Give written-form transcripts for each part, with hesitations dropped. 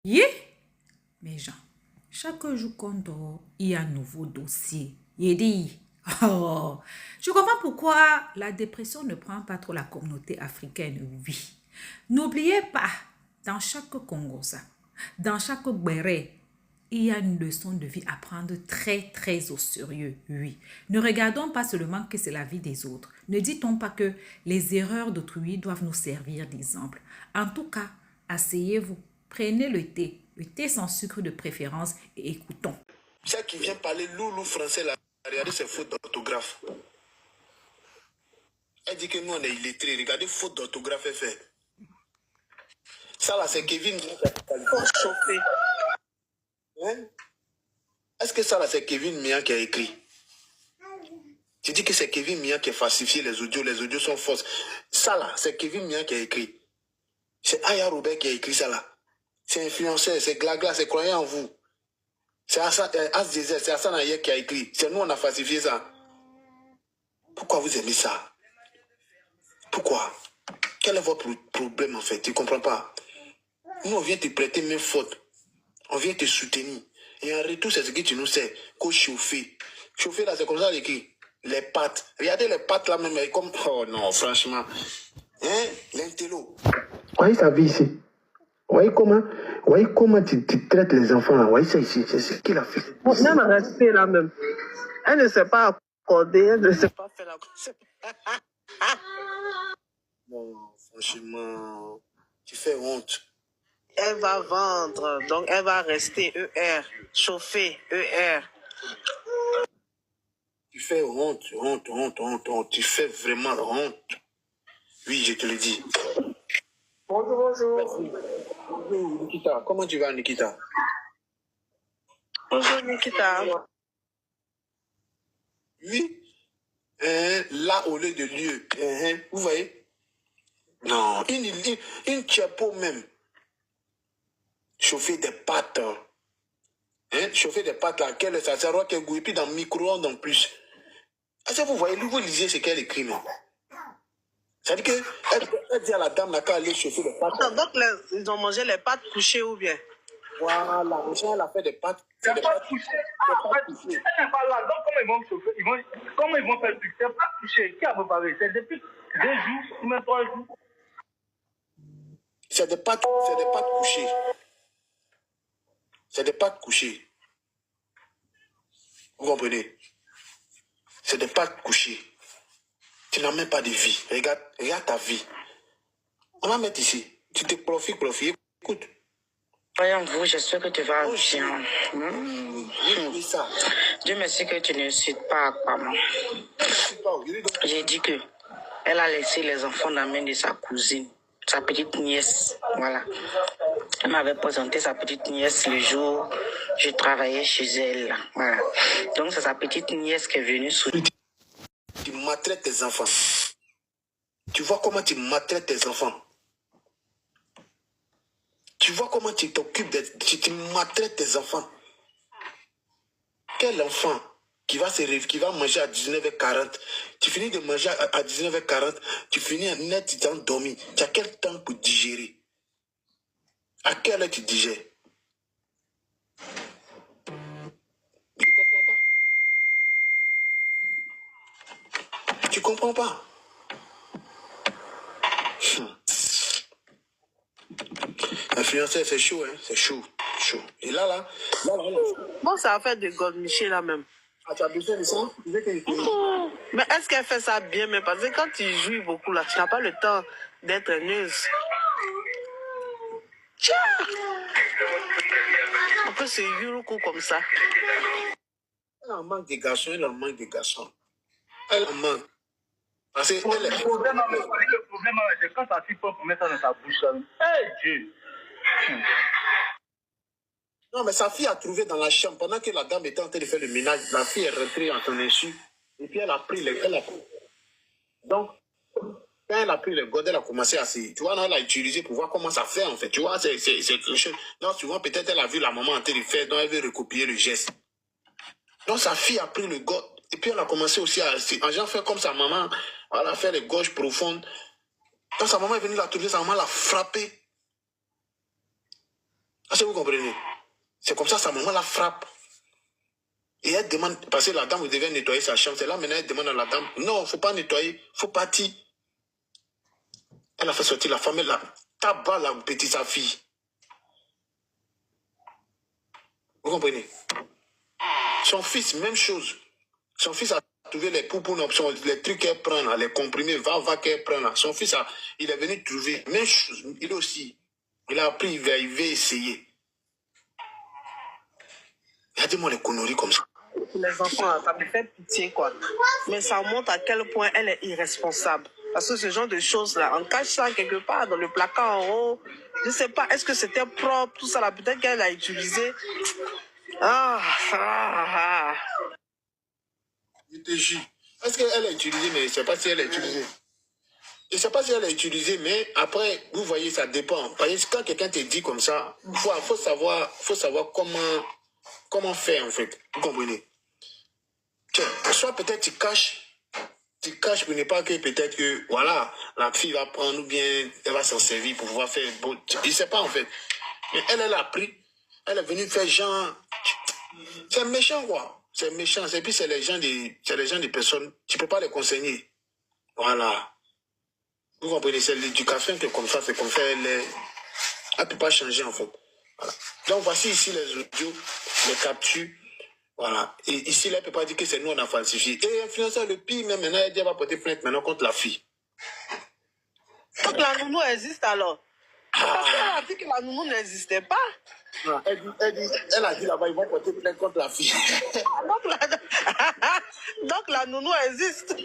Yeah, mes gens, chaque jour qu'on dort, il y a un nouveau dossier. Il dit, oh, je comprends pourquoi la dépression ne prend pas trop la communauté africaine, oui. N'oubliez pas, dans chaque Congosa, dans chaque Béré, il y a une leçon de vie à prendre très, très au sérieux, oui. Ne regardons pas seulement que c'est la vie des autres. Ne dit-on pas que les erreurs d'autrui doivent nous servir d'exemple. En tout cas, asseyez-vous, prenez le thé sans sucre de préférence et écoutons. Celle qui vient parler loulou français, là, regardez ses fautes d'orthographe. Elle dit que nous, on est illettrés. Regardez, faute d'orthographe, elle fait. Ça, là, c'est Kevin. Faut chauffer. Hein? Est-ce que ça, là, c'est Kevin Mian qui a écrit? Tu dis que c'est Kevin Mian qui a falsifié les audios sont fausses. Ça, là, c'est Kevin Mian qui a écrit. C'est Aya Robert qui a écrit ça, là. C'est influenceur, c'est Glagla, c'est croyant en vous. C'est Hassan Ayer qui a écrit. C'est nous, on a falsifié ça. Pourquoi vous aimez ça? Pourquoi? Quel est votre problème, en fait? Tu ne comprends pas? Nous, on vient te prêter main faute. On vient te soutenir. Et en retour, c'est ce que tu nous sais. Qu'au chauffer. Chauffer, là, c'est comme ça l'écrit. Les pattes. Regardez les pattes, là, même. Comme... Oh non, franchement. Hein? L'intello. Voyez sa vie ici. Voyez comment tu traites les enfants, là. Voyez ça ici. C'est ce qu'il a fait. Même en rester là même. Elle ne sait pas accorder, elle ne sait pas faire la chose. Non, franchement, tu fais honte. Elle va vendre, donc elle va rester ER, chauffer ER. Tu fais honte. Tu fais vraiment honte. Oui, je te le dis. Bonjour. Bonjour, Nikita. Comment tu vas, Nikita? Bonjour Nikita. Oui. Là, au lieu de lieu. Vous voyez? Non, une chapeau même. Chauffer des pâtes. Chauffer des pâtes là, ça sert à quel goût? Et puis dans le micro-ondes en plus. Est-ce que vous voyez, vous lisez ce qu'elle écrit, non? Ça veut dire qu'elle dit à la dame là, quand elle est chauffer des pâtes. Donc ils ont mangé les pâtes couchées ou bien? Voilà, elle a fait des pâtes. C'est pas couché. Elle n'est pas là. Donc, comment ils vont chauffer? Comment ils vont faire le truc? C'est pas couché. Qui a préparé? C'est depuis 2 jours, ou même 3 jours. C'est des pâtes couchées. C'est des pâtes couchées. Vous comprenez? C'est des pâtes couchées. Tu n'as même pas de vie. Regarde ta vie. On va mettre ici. Tu te profites. Écoute. Voyons vous, j'espère que tu vas bien. Oui, ça. Dieu merci que tu ne cites pas Aquaman. J'ai dit que elle a laissé les enfants dans la main de sa cousine, sa petite nièce. Voilà. Elle m'avait présenté sa petite nièce le jour où je travaillais chez elle. Voilà. Donc c'est sa petite nièce qui est venue sous. Tu maltraites tes enfants. Tu vois comment tu maltraites tes enfants. Tu vois comment tu t'occupes tu maltraites tes enfants. Quel enfant qui va manger à 19h40, tu finis de manger à 19h40, tu finis net dans dormi. Tu as quel temps pour digérer? À quelle heure tu digères? Je ne comprends pas. Tu comprends pas? Influenceur, c'est chaud, hein? C'est chaud. Et là. Bon, ça a fait de godemiché là même. Ah, tu as besoin de ça? Mais est-ce qu'elle fait ça bien? Mais parce que quand tu jouis beaucoup là, tu n'as pas le temps d'être neuse. Tiens! En plus, c'est Yuruku comme ça. Elle en manque des garçons, Elle en manque. Parce que Le problème, c'est quand ta fille peut mettre ça dans sa bouche. Hey Dieu! Non, mais sa fille a trouvé dans la chambre, pendant que la dame était en train de faire le ménage, la fille est rentrée en son insu, et puis elle a pris Donc, quand elle a pris le god, elle a commencé à se... Tu vois, elle a utilisé pour voir comment ça fait, en fait. Tu vois, c'est quelque chose... Donc, souvent, peut-être elle a vu la maman en train de faire, donc elle veut recopier le geste. Donc, sa fille a pris le god, et puis elle a commencé aussi à faire comme sa maman, elle a fait les gorges profondes. Quand sa maman est venue la trouver, sa maman l'a frappée. Est-ce que vous comprenez? C'est comme ça, sa maman la frappe. Et elle demande, parce que la dame devait nettoyer sa chambre. C'est là maintenant, elle demande à la dame, non, il ne faut pas nettoyer, il faut partir. Elle a fait sortir la femme, elle a tabac la petite sa fille. Vous comprenez? Son fils, même chose. Son fils a trouvé les poupons, les trucs qu'elle prend, là, les comprimés, va qu'elle prend. Là. Son fils, il est venu trouver, même chose, il aussi. Il a appris, il va essayer. Regardez-moi les conneries comme ça. Les enfants, ça me fait pitié, quoi. Mais ça montre à quel point elle est irresponsable. Parce que ce genre de choses-là, on cache ça quelque part dans le placard en haut. Je ne sais pas, est-ce que c'était propre, tout ça là, peut-être qu'elle a utilisé. Je te jure. Est-ce qu'elle a utilisé, mais je ne sais pas si elle a utilisé. Je ne sais pas si elle a utilisé, mais après, vous voyez, ça dépend. Parce que quand quelqu'un te dit comme ça, il faut savoir comment faire, en fait. Vous comprenez? Soit peut-être tu caches pour ne pas que peut-être que, voilà, la fille va prendre ou bien elle va s'en servir pour pouvoir faire beau. Je ne sais pas, en fait. Mais elle a pris. Elle est venue faire genre... C'est méchant, quoi. C'est méchant. Et puis, c'est les gens des personnes, tu ne peux pas les conseiller. Voilà. Vous comprenez, c'est l'éducation que comme ça, c'est comme ça, elle ne peut pas changer, en fait. Voilà. Donc, voici ici les audios, les captures. Voilà. Et ici, là, elle ne peut pas dire que c'est nous, on a falsifié. Et l'influenceur, le pire, même maintenant, elle dit, elle va porter plainte maintenant contre la fille. Donc, la nounou existe alors. Parce qu'elle a dit que la nounou n'existait pas. Non, elle a dit là-bas, ils vont porter plainte contre la fille. Donc la nounou existe.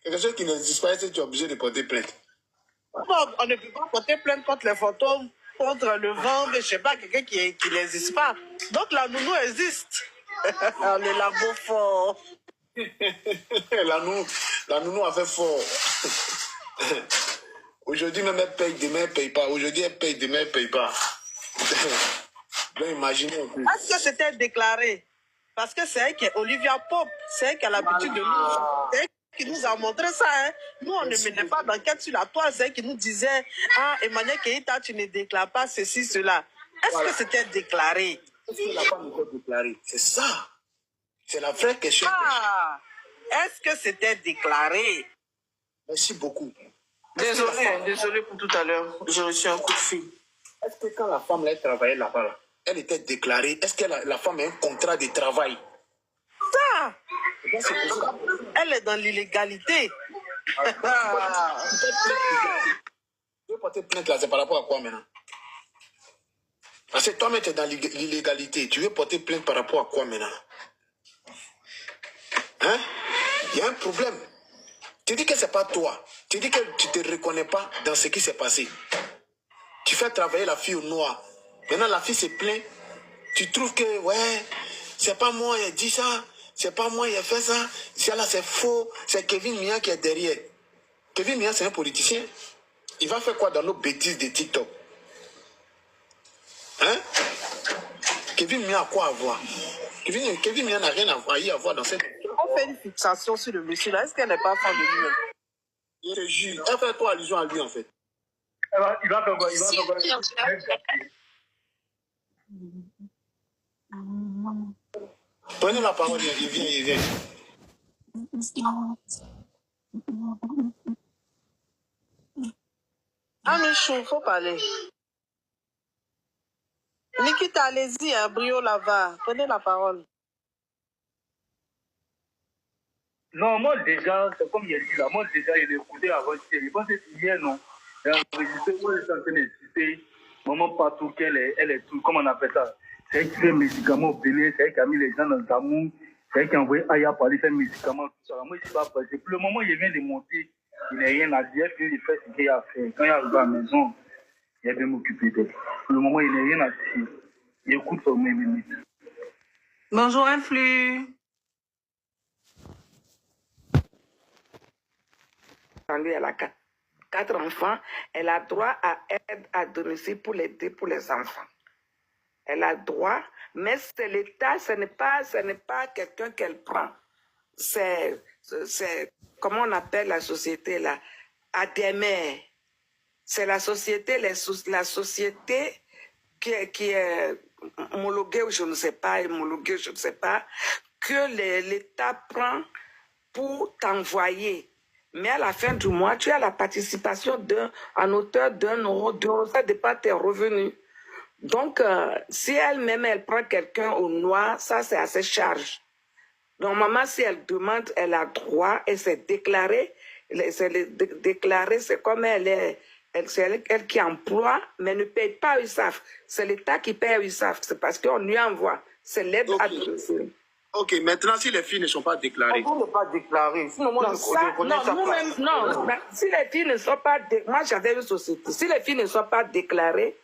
Quelque chose qui n'existe pas, est-ce que tu es obligé de porter plainte? Non, on ne peut pas porter plainte contre les fantômes, contre le vent, je ne sais pas, quelqu'un qui n'existe pas. Donc la nounou existe. On est là beau fort. La nounou a fait fort. Aujourd'hui, même elle paye, demain elle ne paye pas. Aujourd'hui, elle paye, demain elle ne paye pas. Donc, imaginez un peu. Est-ce que c'était déclaré? Parce que c'est elle qui est Olivia Pope. C'est elle qui a l'habitude de nous. C'est elle qui nous a montré ça. Hein. Nous, on ne menait pas d'enquête sur la toile. C'est elle qui nous disait, Emmanuel Keïta, tu ne déclares pas ceci, cela. Est-ce que c'était déclaré? Est-ce que la femme était déclarée? C'est ça. C'est la vraie question. Est-ce que c'était déclaré? Merci beaucoup. Désolé pour tout à l'heure. J'ai reçu un coup de fil. Est-ce que quand la femme elle travaillait là-bas, là, elle était déclarée? Est-ce que la femme a un contrat de travail? Ça! Elle est dans l'illégalité. Tu veux porter plainte là, c'est par rapport à quoi maintenant? Parce que toi-même tu es dans l'illégalité. Tu veux porter plainte par rapport à quoi maintenant? Hein? Il y a un problème. Tu dis que c'est pas toi. Tu dis que tu ne te reconnais pas dans ce qui s'est passé. Tu fais travailler la fille au noir. Maintenant, la fille se plaint. Tu trouves que, ouais, c'est pas moi, il a dit ça. C'est pas moi, il a fait ça. Ça là, c'est faux. C'est Kevin Mia qui est derrière. Kevin Mia, c'est un politicien. Il va faire quoi dans nos bêtises de TikTok? Hein? Kevin Mia a quoi à voir? Kevin Mia n'a rien à voir dans cette... On fait une fixation sur le monsieur là. Est-ce qu'elle n'est pas fan de lui? Je te jure. Elle fait quoi allusion à lui, en fait? Il va faire quoi? Il va faire quoi? Prenez la parole, il vient. Michou, faut parler. Nikita, allez-y, Brio là-bas. Prenez la parole. Non, moi déjà, c'est comme il a dit là, moi déjà, il est écouté avant hier. Je pense que c'est hier, non. Elle a enregistré, moi, elle est en train d'insister, maman partout qu'elle est tout, comment on appelle ça? C'est elle qui fait médicaments au Bénin, c'est elle qui a mis les gens dans le tamour, c'est elle qui a envoyé Aya parler faire médicaments, tout ça. Moi, je ne sais pas passer. Pour le moment, il vient de monter, il n'a rien à dire, puis il fait ce qu'il a à faire. Quand il arrive à la maison, il va m'occuper d'elle. Pour le moment, il n'a rien à dire. Il écoute sur mes limites. Bonjour, Influx. Lui, elle a 4 enfants. Elle a droit à aide à domicile pour l'aider pour les enfants. Elle a droit, mais c'est l'État, ce n'est pas quelqu'un qu'elle prend. C'est, comment on appelle la société là? À des mères. c'est la société, la société qui est homologuée, ou je ne sais pas, que l'État prend pour t'envoyer. Mais à la fin du mois, tu as la participation en hauteur d'€1, 2 €, ça dépend de tes revenus. Donc, si elle-même, elle prend quelqu'un au noir, ça, c'est à ses charges. Normalement, si elle demande, elle a droit, et c'est déclaré. Déclaré, c'est comme c'est elle qui emploie, mais ne paye pas USAF. C'est l'État qui paye USAF. C'est parce qu'on lui envoie. C'est l'aide à domicile. Ok, maintenant, si les filles ne sont pas déclarées. On ne pas déclarer. Sinon, moi, si les filles ne sont pas déclarées, moi, j'avais une société. Si les filles ne sont pas déclarées,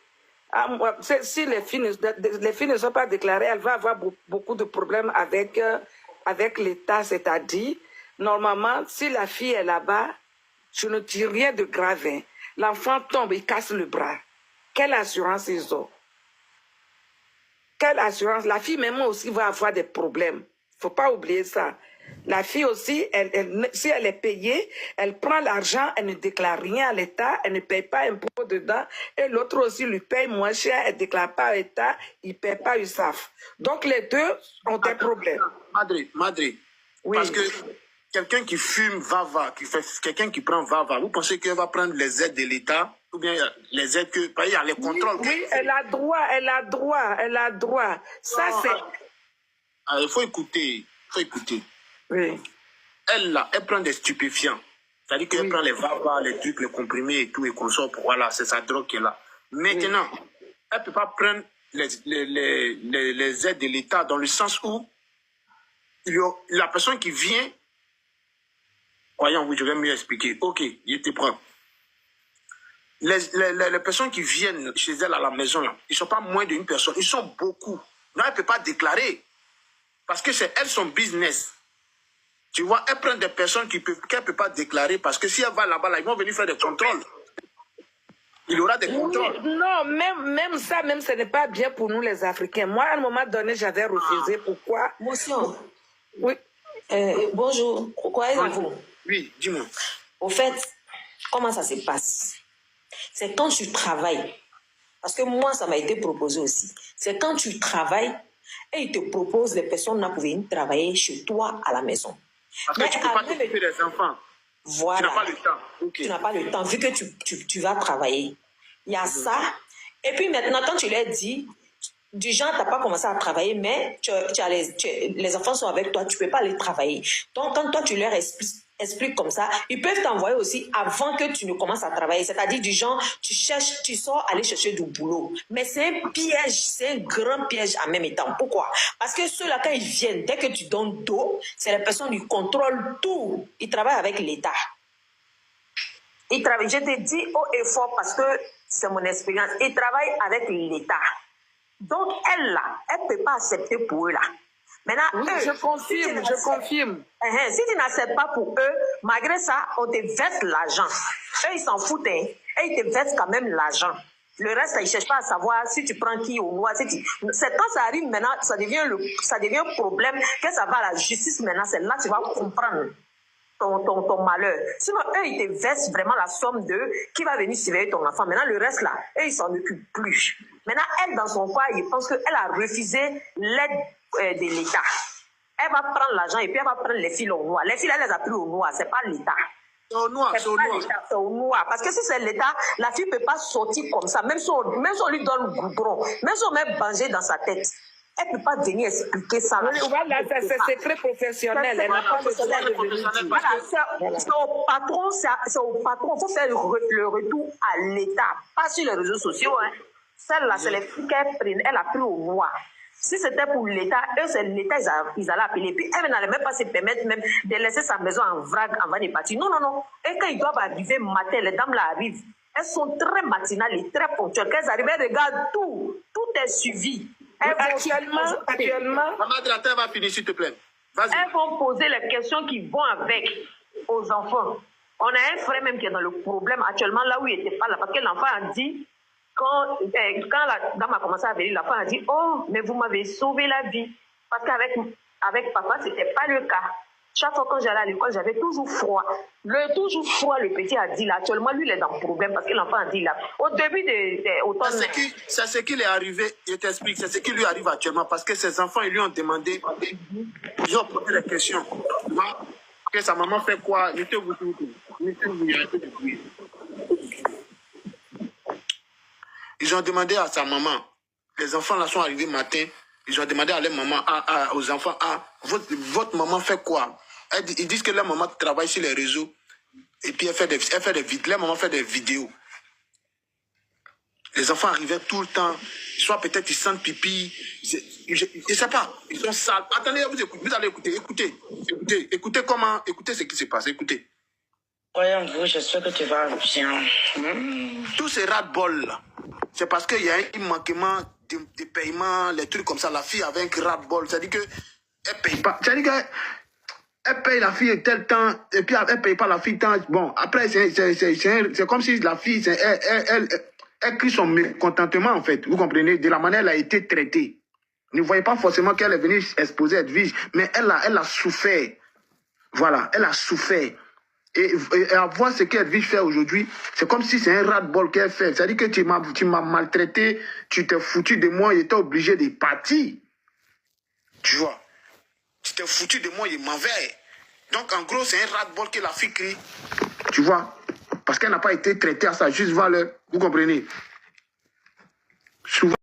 si les filles ne sont pas déclarées, elle va avoir beaucoup de problèmes avec l'État. C'est-à-dire, normalement, si la fille est là-bas, je ne dis rien de grave. Hein. L'enfant tombe, il casse le bras. Quelle assurance ils ont? Quelle assurance? La fille même aussi va avoir des problèmes. Il ne faut pas oublier ça. La fille aussi, si elle est payée, elle prend l'argent, elle ne déclare rien à l'État, elle ne paye pas impôt dedans, et l'autre aussi lui paye moins cher, elle ne déclare pas à l'État, il ne paye pas USAF. Donc les deux ont des problèmes. Madri, oui. Parce que quelqu'un qui fume quelqu'un qui prend Vava, vous pensez qu'elle va prendre les aides de l'État ou bien les aides il y a les contrôles? Oui, elle a droit. Ça, c'est... Il faut écouter. Oui. Elle prend des stupéfiants. C'est-à-dire qu'elle prend les Vava, les trucs, les comprimés et tout, et qu'on sort. Voilà, c'est sa drogue qui est là. Maintenant, elle ne peut pas prendre les aides de l'État dans le sens où la personne qui vient... Voyons, oui, je vais mieux expliquer. Ok, je te prends. Les personnes qui viennent chez elle à la maison, là, ils ne sont pas moins d'une personne, ils sont beaucoup. Non, elle ne peut pas déclarer. Parce que c'est elle son business. Tu vois, elle prend des personnes qu'elle ne peut pas déclarer parce que si elle va là-bas, là, ils vont venir faire des contrôles. Il y aura des contrôles. Non, même ça, ce n'est pas bien pour nous les Africains. Moi, à un moment donné, j'avais refusé. Pourquoi? Motion. Oui. Bonjour. Pourquoi êtes-vous? Oui, dis-moi. Au fait, comment ça se passe? C'est quand tu travailles. Parce que moi, ça m'a été proposé aussi. C'est quand tu travailles et ils te proposent des personnes là pour venir travailler chez toi à la maison. Parce que tu ne peux pas t'occuper des enfants. Voilà. Tu n'as pas le temps. Okay. Tu n'as pas le temps, vu que tu vas travailler. Il y a ça. Et puis maintenant, quand tu leur dis, du genre, tu n'as pas commencé à travailler, mais les enfants sont avec toi, tu ne peux pas aller travailler. Donc, quand toi, tu leur expliques comme ça, ils peuvent t'envoyer aussi avant que tu ne commences à travailler. C'est-à-dire, du genre, tu sors aller chercher du boulot. Mais c'est un piège, c'est un grand piège en même temps. Pourquoi? Parce que ceux-là, quand ils viennent, dès que tu donnes d'eau, c'est les personnes qui contrôlent tout. Ils travaillent avec l'État. Je te dis haut et fort parce que c'est mon expérience. Ils travaillent avec l'État. Donc, elle, là, elle ne peut pas accepter pour eux, là. Maintenant, oui, eux, je confirme. Si tu n'acceptes pas pour eux, malgré ça, on te verse l'argent. Eux, ils s'en foutent, hein. Et ils te versent quand même l'argent. Le reste, ils ne cherchent pas à savoir si tu prends qui au noir. C'est quand ça arrive maintenant, ça devient un problème, que ça va à la justice maintenant. C'est là que tu vas comprendre ton malheur. Sinon, eux, ils te versent vraiment la somme de qui va venir surveiller ton enfant. Maintenant, le reste là, eux, ils s'en occupent plus. Maintenant, elle, dans son cas, je pense qu'elle a refusé l'aide de l'État. Elle va prendre l'argent et puis elle va prendre les filles au noir. Les filles, elle les a pris au noir, c'est pas l'État. C'est au noir, c'est au noir. Parce que si c'est l'État, la fille ne peut pas sortir comme ça, même si on lui donne le goudron, même si on met Bangé dans sa tête. Elle ne peut pas venir expliquer ça. Voilà, c'est très professionnel. Elle n'a pas besoin de venir dire. Voilà, c'est au patron, il faut faire le retour à l'État, pas sur les réseaux sociaux. Hein. Celle-là, c'est les filles qu'elle a pris au noir. Si c'était pour l'État, eux, c'est l'État, ils allaient appeler. Puis elle n'allait même pas se permettre même de laisser sa maison en vrac avant de partir. Non. Et quand ils doivent arriver matin, les dames là arrivent. Elles sont très matinales et très ponctuelles. Quand elles arrivent, elles regardent tout. Tout est suivi. Actuellement. Maman, va finir, s'il te plaît. Vas-y. Elles vont poser les questions qui vont avec aux enfants. On a un frère même qui est dans le problème actuellement, là où il n'était pas là. Parce que l'enfant a dit, quand la dame a commencé à venir, l'enfant a dit, oh, mais vous m'avez sauvé la vie. Parce qu'avec papa, ce n'était pas le cas. Chaque fois que j'allais à l'école, j'avais toujours froid. Toujours froid, le petit a dit là. Actuellement, lui, il est dans le problème parce que l'enfant a dit là. Au début de automne. C'est ce qui lui est arrivé, je t'explique, c'est ce qui lui arrive actuellement parce que ses enfants, ils lui ont demandé, ils ont posé des questions. Tu vois, que sa maman fait quoi? Ils ont demandé à sa maman, les enfants là sont arrivés matin, ils ont demandé à leur maman, aux enfants, votre maman fait quoi? Ils disent que leur maman travaille sur les réseaux et puis elle fait des vidéos, leur maman fait des vidéos. Les enfants arrivaient tout le temps, soit peut-être ils sentent pipi, je ne sais pas, ils sont sales. Attendez, vous allez écouter, écoutez ce qui se passe, écoutez. Voyons-vous, j'espère que tu vas bien. Tous ces ras-de-bol là, c'est parce qu'il y a un manquement de paiement, les trucs comme ça. La fille avait un ras-de-bol, c'est-à-dire qu'elle ne paye pas. C'est-à-dire qu'elle paye la fille tel temps, et puis elle ne paye pas la fille tant. Bon, après, c'est comme si la fille, elle crie son mécontentement, en fait. Vous comprenez? De la manière elle a été traitée. Ne voyez pas forcément qu'elle est venue exposer être vige, mais elle a souffert. Voilà, elle a souffert. Et à voir ce qu'Edwige fait aujourd'hui, c'est comme si c'est un ras-de-bol qu'elle fait. C'est-à-dire que tu m'as maltraité, tu t'es foutu de moi, j'étais obligé de partir. Tu vois? Tu t'es foutu de moi, je m'en vais. Donc en gros, c'est un ras-de-bol que la fille crie. Tu vois? Parce qu'elle n'a pas été traitée à sa juste valeur. Vous comprenez? Souvent.